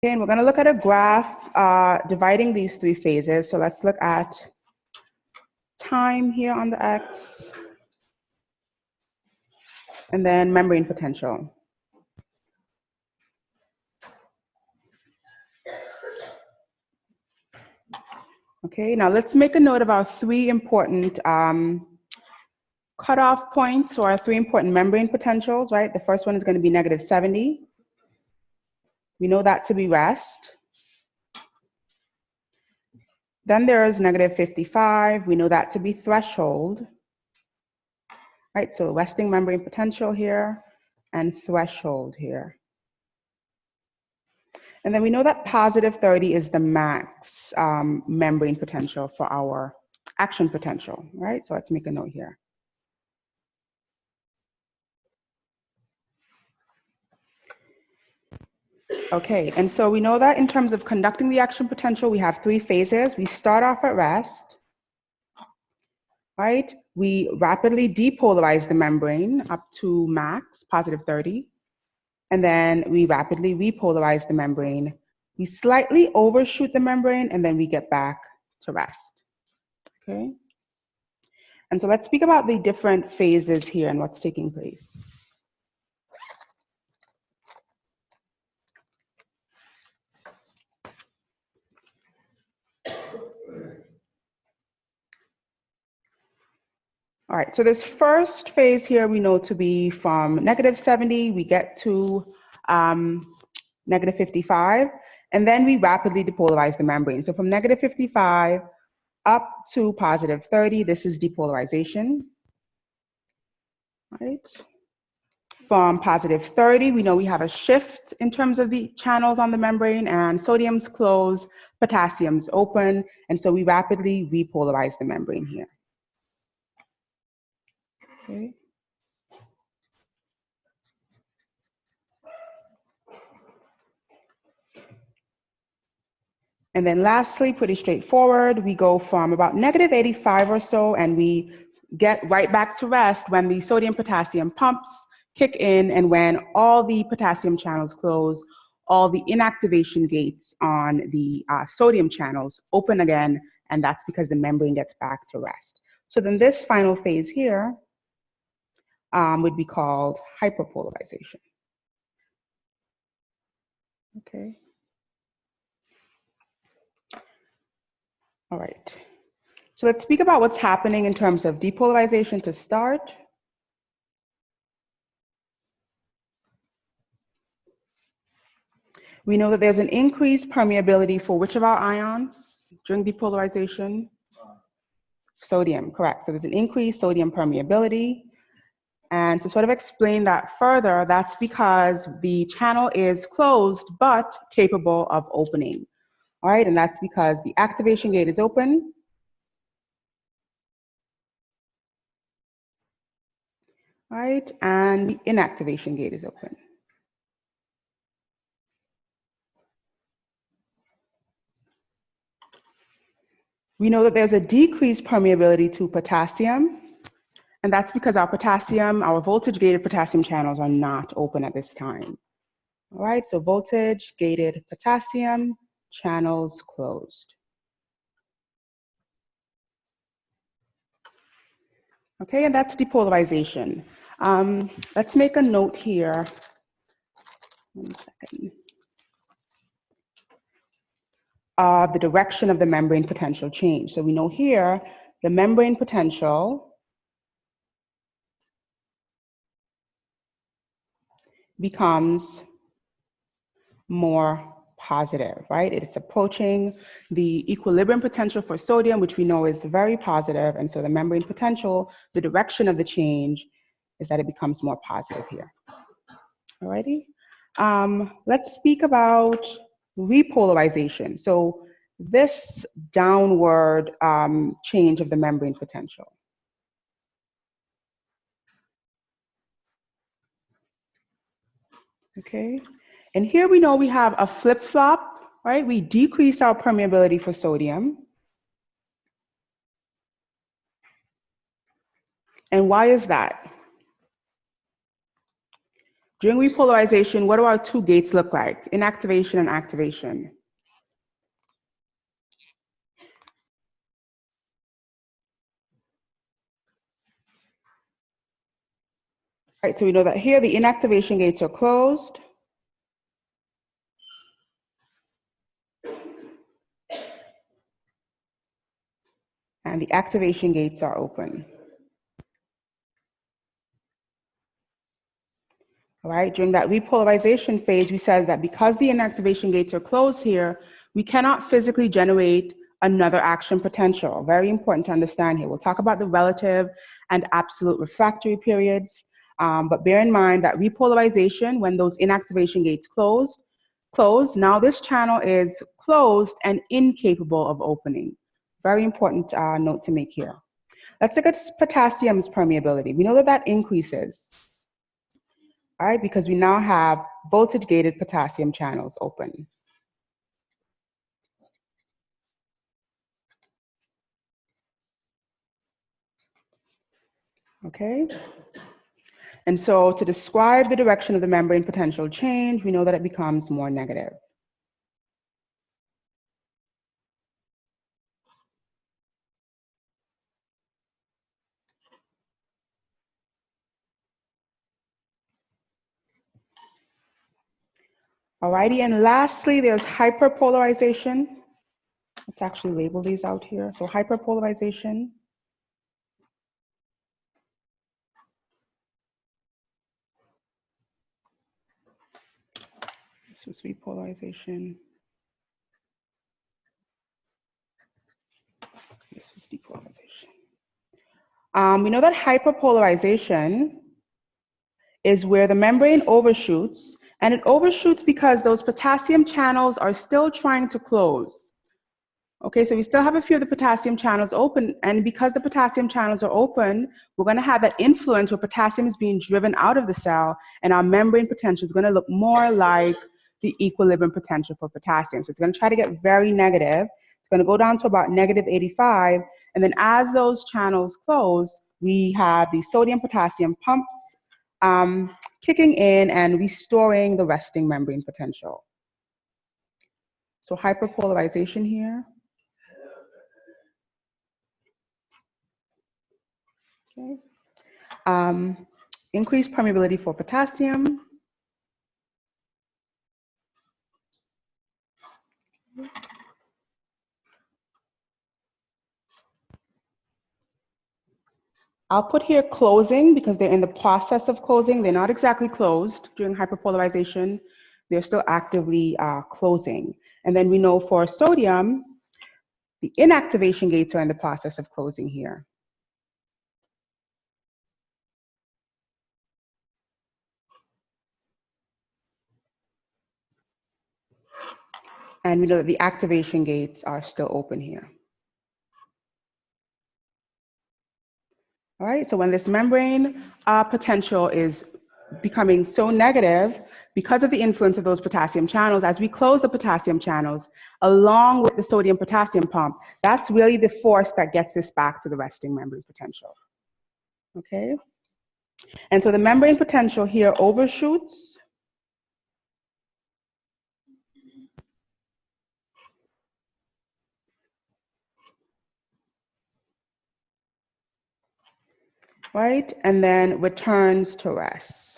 Okay, and we're going to look at a graph dividing these three phases. So let's look at time here on the X, and then membrane potential. Okay, now let's make a note of our three important cutoff points, or our three important membrane potentials, right? The first one is going to be -70. We know that to be rest. Then there is -55. We know that to be threshold. Right, so resting membrane potential here and threshold here. And then we know that +30 is the max membrane potential for our action potential, right? So let's make a note here. Okay, and so we know that in terms of conducting the action potential, we have three phases. We start off at rest, right? We rapidly depolarize the membrane up to max, +30. And then we rapidly repolarize the membrane. We slightly overshoot the membrane, and then we get back to rest, okay? And so let's speak about the different phases here and what's taking place. All right, so this first phase here we know to be from -70, we get to -55, and then we rapidly depolarize the membrane. So from -55 up to +30, this is depolarization, right? From +30, we know we have a shift in terms of the channels on the membrane, and sodium's closed, potassium's open, and so we rapidly repolarize the membrane here. Okay. And then lastly, pretty straightforward, we go from about -85 or so, and we get right back to rest when the sodium-potassium pumps kick in, and when all the potassium channels close, all the inactivation gates on the sodium channels open again, and that's because the membrane gets back to rest. So then this final phase here would be called hyperpolarization. Okay. All right. So let's speak about what's happening in terms of depolarization to start. We know that there's an increased permeability for which of our ions during depolarization? Sodium, correct. So there's an increased sodium permeability. And to sort of explain that further, that's because the channel is closed but capable of opening. All right, and that's because the activation gate is open. All right, and the inactivation gate is open. We know that there's a decreased permeability to potassium, and that's because our voltage-gated potassium channels are not open at this time. All right, so voltage-gated potassium channels closed. Okay, and that's depolarization. Let's make a note here. 1 second. The direction of the membrane potential change. So we know here the membrane potential becomes more positive, right? It's approaching the equilibrium potential for sodium, which we know is very positive, and so the membrane potential, the direction of the change is that it becomes more positive here. Alrighty, let's speak about repolarization. So this downward change of the membrane potential. Okay, and here we know we have a flip-flop, right? We decrease our permeability for sodium. And why is that? During repolarization, what do our two gates look like? Inactivation and activation. Right, so we know that here the inactivation gates are closed. And the activation gates are open. All right, during that repolarization phase, we said that because the inactivation gates are closed here, we cannot physically generate another action potential. Very important to understand here. We'll talk about the relative and absolute refractory periods, but bear in mind that repolarization, when those inactivation gates close, now this channel is closed and incapable of opening. Very important note to make here. Let's look at potassium's permeability. We know that that increases. All right, because we now have voltage-gated potassium channels open. Okay, and so to describe the direction of the membrane potential change, we know that it becomes more negative. Alrighty, and lastly, there's hyperpolarization. Let's actually label these out here. So hyperpolarization. This was repolarization. This was depolarization. We know that hyperpolarization is where the membrane overshoots, and it overshoots because those potassium channels are still trying to close. Okay, so we still have a few of the potassium channels open, and because the potassium channels are open, we're going to have that influence where potassium is being driven out of the cell, and our membrane potential is going to look more like the equilibrium potential for potassium. So it's going to try to get very negative. It's going to go down to about -85, and then as those channels close, we have the sodium-potassium pumps kicking in and restoring the resting membrane potential. So hyperpolarization here. Okay. Increased permeability for potassium. I'll put here closing because they're in the process of closing. They're not exactly closed during hyperpolarization. They're still actively closing. And then we know for sodium, the inactivation gates are in the process of closing here. And we know that the activation gates are still open here. All right, so when this membrane potential is becoming so negative because of the influence of those potassium channels, as we close the potassium channels along with the sodium potassium pump, that's really the force that gets this back to the resting membrane potential. Okay, and so the membrane potential here overshoots. Right, and then returns to rest.